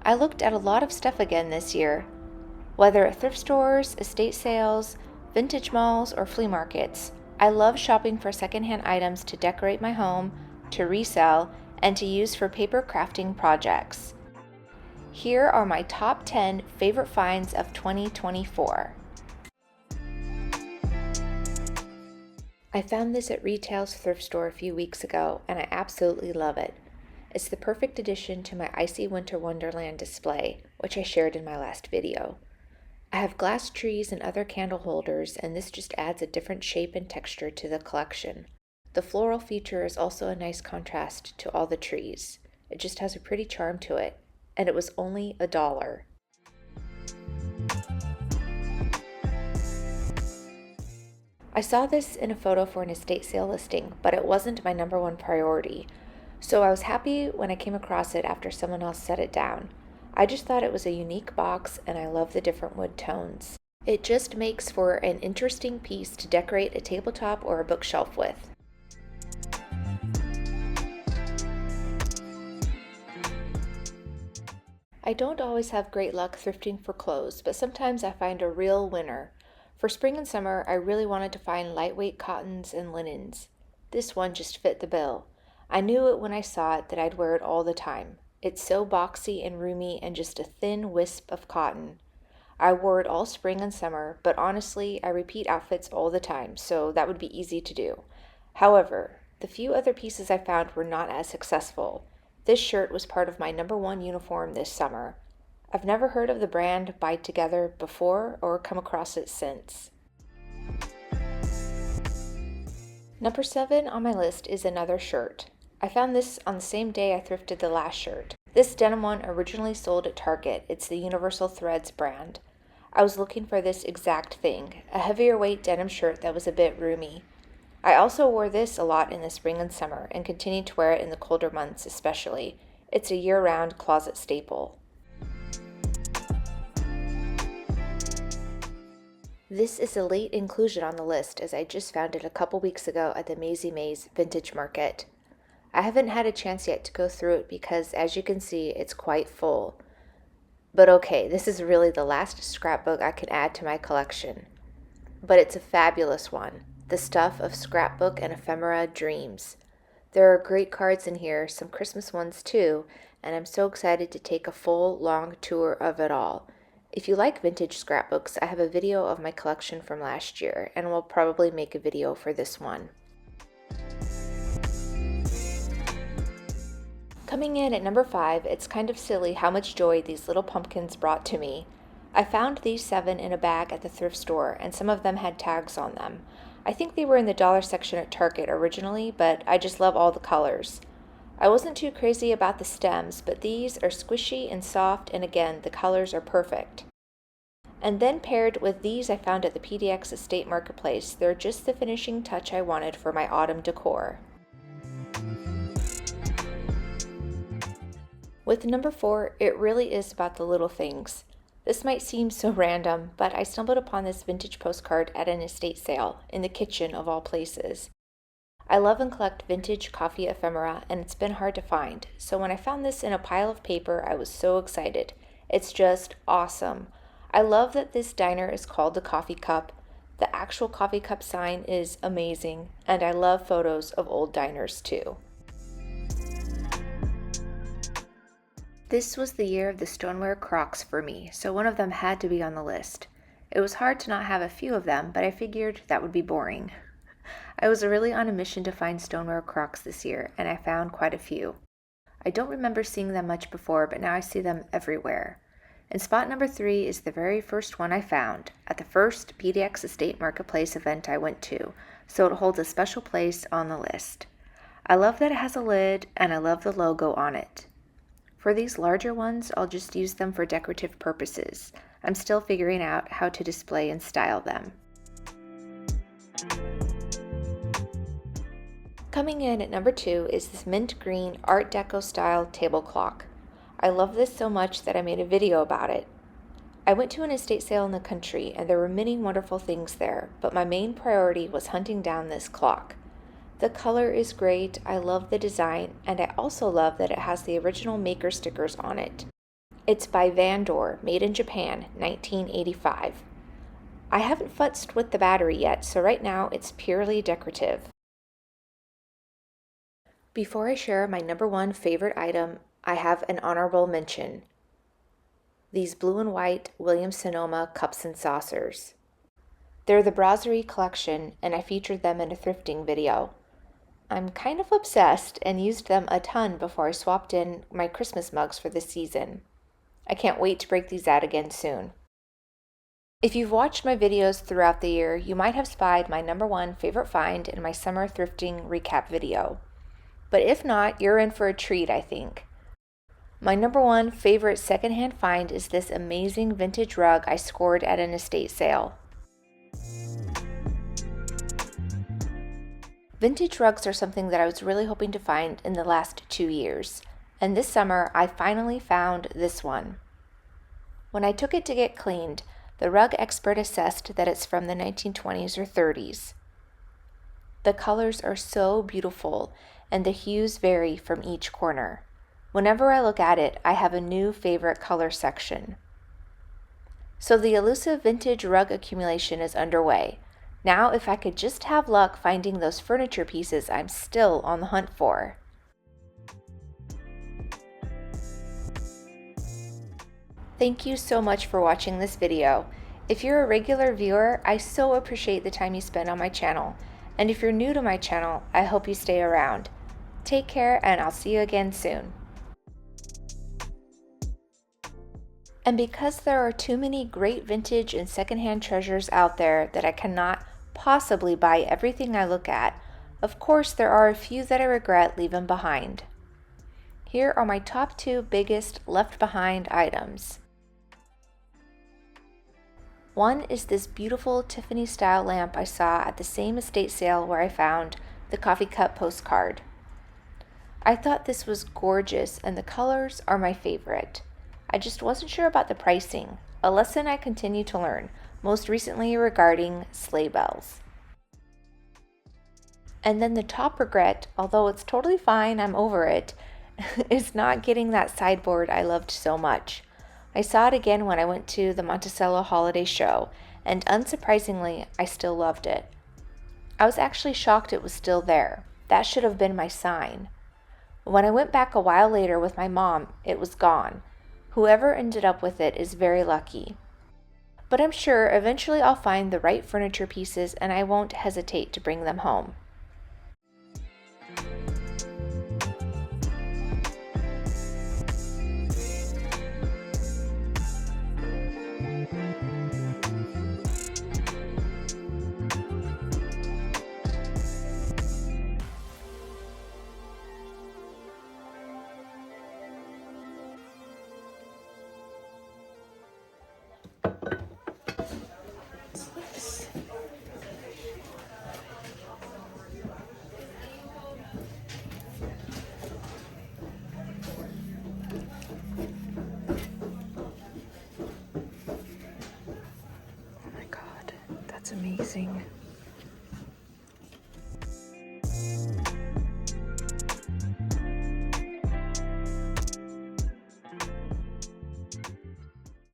I looked at a lot of stuff again this year, whether at thrift stores, estate sales, vintage malls, or flea markets. I love shopping for secondhand items to decorate my home, to resell, and to use for paper crafting projects. Here are my top 10 favorite finds of 2024. I found this at Retail's thrift store a few weeks ago, and I absolutely love it. It's the perfect addition to my Icy Winter Wonderland display, which I shared in my last video. I have glass trees and other candle holders, and this just adds a different shape and texture to the collection. The floral feature is also a nice contrast to all the trees. It just has a pretty charm to it, and it was only $1. I saw this in a photo for an estate sale listing, but it wasn't my number one priority, so I was happy when I came across it after someone else set it down. I just thought it was a unique box, and I love the different wood tones. It just makes for an interesting piece to decorate a tabletop or a bookshelf with. I don't always have great luck thrifting for clothes, but sometimes I find a real winner. For spring and summer, I really wanted to find lightweight cottons and linens. This one just fit the bill. I knew it when I saw it that I'd wear it all the time. It's so boxy and roomy and just a thin wisp of cotton. I wore it all spring and summer, but honestly, I repeat outfits all the time, so that would be easy to do. However, the few other pieces I found were not as successful. This shirt was part of my number one uniform this summer. I've never heard of the brand Buy Together before or come across it since. Number 7 on my list is another shirt. I found this on the same day I thrifted the last shirt. This denim one originally sold at Target. It's the Universal Threads brand. I was looking for this exact thing, a heavier weight denim shirt that was a bit roomy. I also wore this a lot in the spring and summer and continued to wear it in the colder months especially. It's a year-round closet staple. This is a late inclusion on the list as I just found it a couple weeks ago at the Maisie Mays Vintage Market. I haven't had a chance yet to go through it because, as you can see, it's quite full. But okay, this is really the last scrapbook I can add to my collection. But it's a fabulous one, the stuff of scrapbook and ephemera dreams. There are great cards in here, some Christmas ones too, and I'm so excited to take a full, long tour of it all. If you like vintage scrapbooks, I have a video of my collection from last year, and we'll probably make a video for this one. Coming in at number 5, it's kind of silly how much joy these little pumpkins brought to me. I found these 7 in a bag at the thrift store, and some of them had tags on them. I think they were in the dollar section at Target originally, but I just love all the colors. I wasn't too crazy about the stems, but these are squishy and soft, and again, the colors are perfect. And then paired with these I found at the PDX Estate Marketplace, they're just the finishing touch I wanted for my autumn decor. With number 4, it really is about the little things. This might seem so random, but I stumbled upon this vintage postcard at an estate sale, in the kitchen of all places. I love and collect vintage coffee ephemera, and it's been hard to find, so when I found this in a pile of paper, I was so excited. It's just awesome. I love that this diner is called the Coffee Cup. The actual coffee cup sign is amazing, and I love photos of old diners too. This was the year of the Stoneware crocs for me, so one of them had to be on the list. It was hard to not have a few of them, but I figured that would be boring. I was really on a mission to find Stoneware crocs this year, and I found quite a few. I don't remember seeing them much before, but now I see them everywhere. And spot number 3 is the very first one I found at the first PDX Estate Marketplace event I went to, so it holds a special place on the list. I love that it has a lid, and I love the logo on it. For these larger ones, I'll just use them for decorative purposes. I'm still figuring out how to display and style them. Coming in at number 2 is this mint green Art Deco style table clock. I love this so much that I made a video about it. I went to an estate sale in the country and there were many wonderful things there, but my main priority was hunting down this clock. The color is great, I love the design, and I also love that it has the original maker stickers on it. It's by Vandor, made in Japan, 1985. I haven't futzed with the battery yet, so right now it's purely decorative. Before I share my number one favorite item, I have an honorable mention. These blue and white Williams-Sonoma cups and saucers. They're the Brasserie collection, and I featured them in a thrifting video. I'm kind of obsessed and used them a ton before I swapped in my Christmas mugs for this season. I can't wait to break these out again soon. If you've watched my videos throughout the year, you might have spied my number one favorite find in my summer thrifting recap video. But if not, you're in for a treat, I think. My number one favorite secondhand find is this amazing vintage rug I scored at an estate sale. Vintage rugs are something that I was really hoping to find in the last 2 years, and this summer I finally found this one. When I took it to get cleaned, the rug expert assessed that it's from the 1920s or 30s. The colors are so beautiful, and the hues vary from each corner. Whenever I look at it, I have a new favorite color section. So the elusive vintage rug accumulation is underway. Now, if I could just have luck finding those furniture pieces I'm still on the hunt for. Thank you so much for watching this video. If you're a regular viewer, I so appreciate the time you spend on my channel. And if you're new to my channel, I hope you stay around. Take care, and I'll see you again soon. And because there are too many great vintage and secondhand treasures out there that I cannot possibly buy everything I look at, of course there are a few that I regret leaving behind. Here are my top 2 biggest left behind items. One is this beautiful Tiffany style lamp I saw at the same estate sale where I found the coffee cup postcard. I thought this was gorgeous, and the colors are my favorite. I just wasn't sure about the pricing, a lesson I continue to learn, most recently regarding sleigh bells. And then the top regret, although it's totally fine, I'm over it, is not getting that sideboard I loved so much. I saw it again when I went to the Monticello holiday show, and unsurprisingly, I still loved it. I was actually shocked it was still there. That should have been my sign. When I went back a while later with my mom, it was gone. Whoever ended up with it is very lucky. But I'm sure eventually I'll find the right furniture pieces, and I won't hesitate to bring them home. Oh my God, that's amazing.